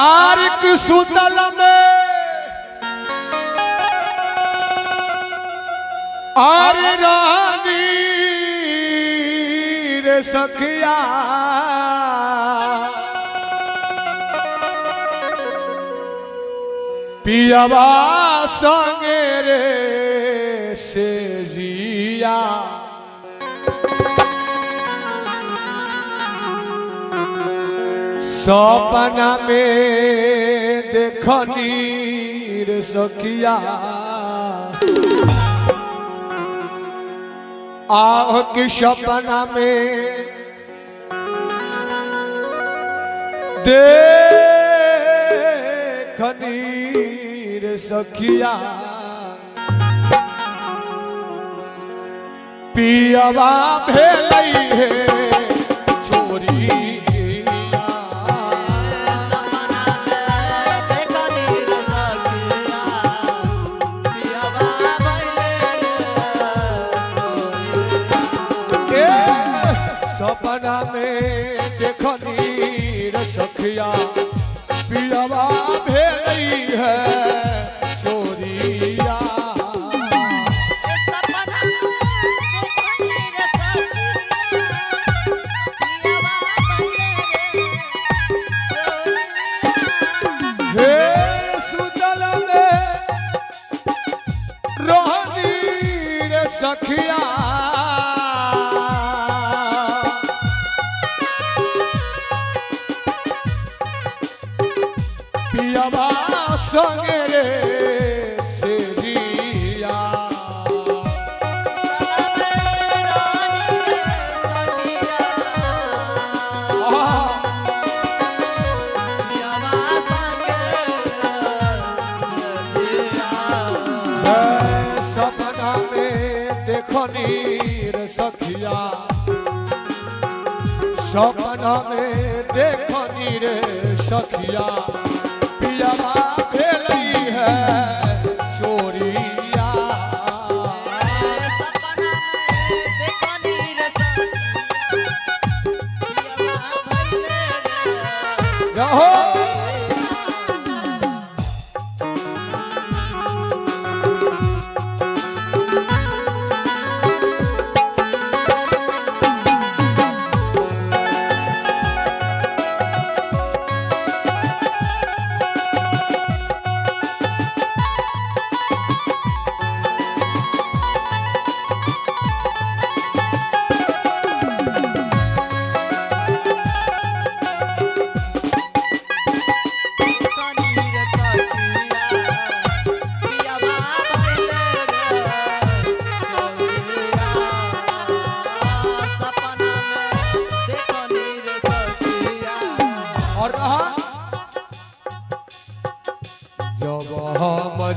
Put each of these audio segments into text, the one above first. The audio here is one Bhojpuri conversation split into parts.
आर की सुतल में आर रानी रे सखिया पियवा संगे रे से जिया सपना में देखनी रे सखिया आह की सपना में देखनी रे सखिया पियवा भेलई है चोरी सपना में देखनी रे सखिया पियवा भेलई है चोरिया हे सुतल में रोहनी रे सखिया पियवा संगे रे से जिया सपना में देखनी रे सखिया सपना में देखनी रे सखिया पियवा भेलई है चोरिया रहो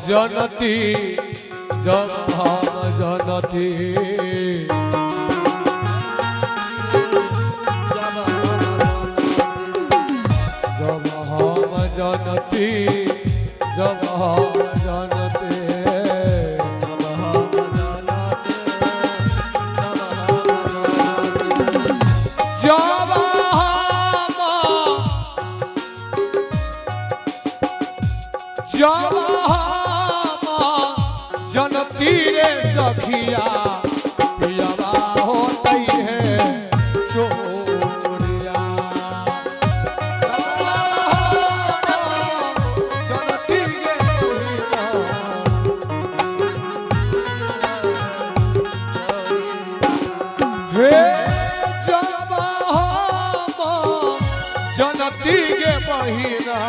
जनती जब हम जनती जब हम जनती जब हम जनते जब जनती रे सखिया पियवा होतई है चोरिया जनती रे हे जब जनती के बहिना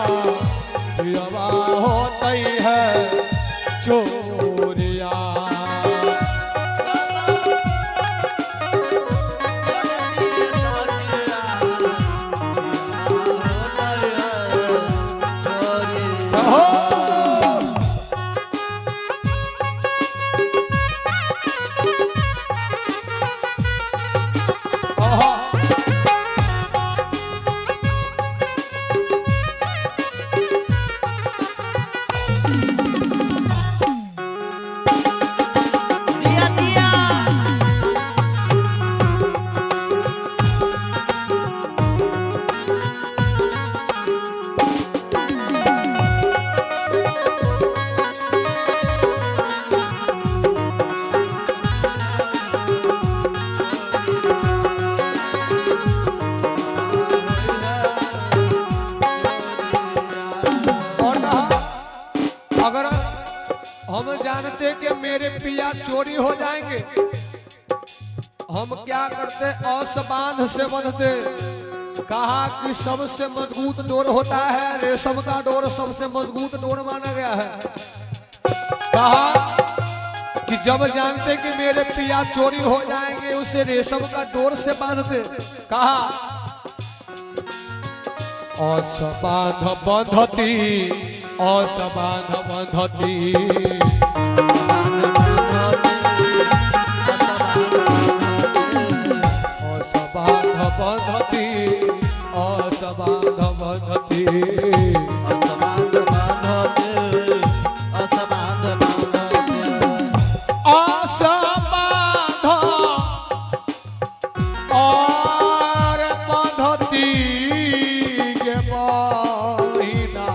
पियवा होतई है चोरिया मेरे पिया चोरी हो जाएंगे, हम क्या करते, असबांध से बंधते। कहा कि सबसे मजबूत डोर होता है रेशम का डोर, सबसे मजबूत डोर माना गया है। कहा कि जब जानते कि मेरे पिया चोरी हो जाएंगे, उसे रेशम का डोर से बांधते। कहा असबांध बंधती, असबांध बंधती, असबांध बंधती, असबांध बंधती, असबांध बांधते, असबांध बांधते, असबांध और बंधती के बहिना,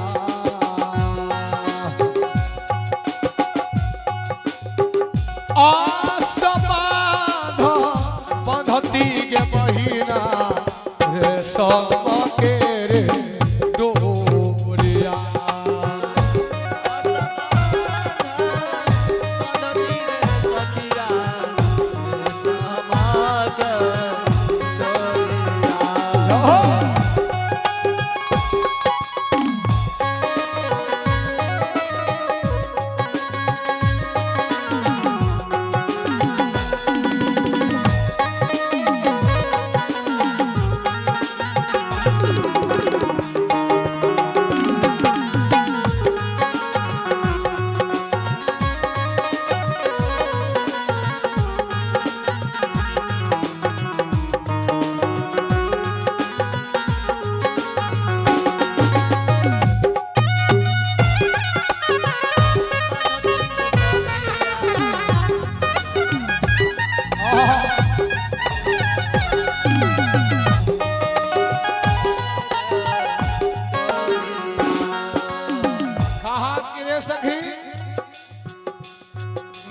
असबांध बंधती के बहिना, रेशम के रे डोरिया।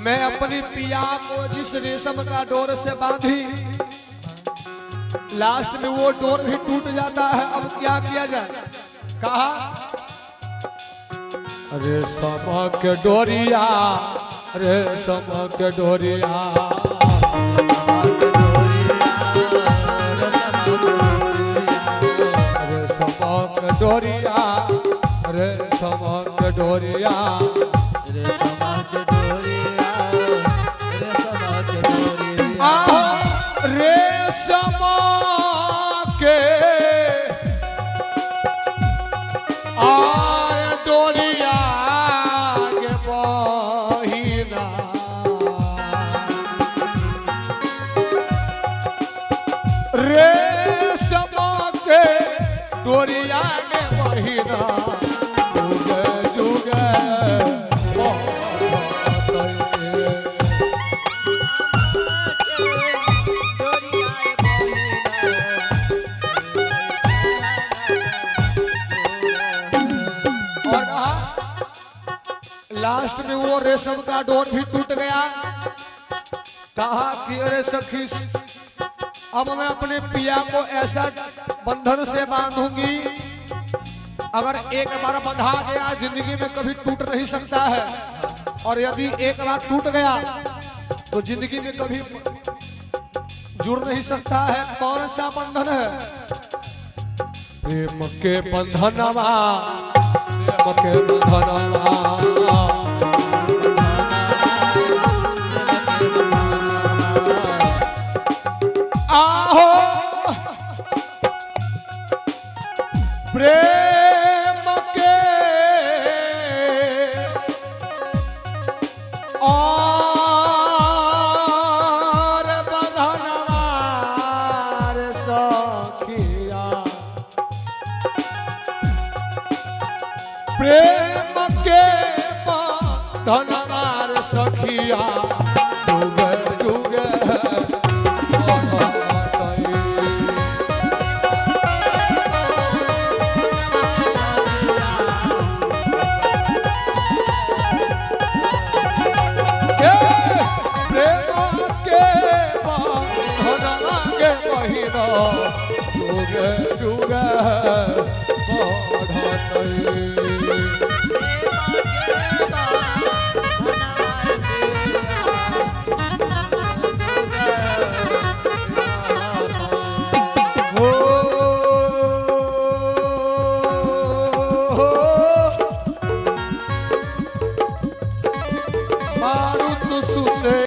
मैं अपनी पिया को जिस रेशम का डोर से बांधी, लास्ट में वो डोर भी टूट जाता है। अब क्या किया जाए? कहा रेशम के डोरिया, रेशम के डोरिया, रेशम के डोरिया, रेशम के डोरिया, रेशम के आय डोरिया के बहिना, रेशम के डोरिया के बहिना, जुगे जुगे लास्ट में वो रेशम का डोर भी टूट गया। कहा कि अरे सखी, अब मैं अपने पिया को ऐसा बंधन से बांधूंगी, अगर एक बार बंधा गया जिंदगी में कभी टूट नहीं सकता है, और यदि एक बार टूट गया तो जिंदगी में कभी जुड़ नहीं सकता है। कौन सा बंधन है? प्रेम के बंधनवा, प्रेम के बंधनवा, आहो प्रेम के और बंधनवा रे सखिया, प्रेम के बंधनवा रे सखिया, जुगे जुगे जुगे जुगे बढ़त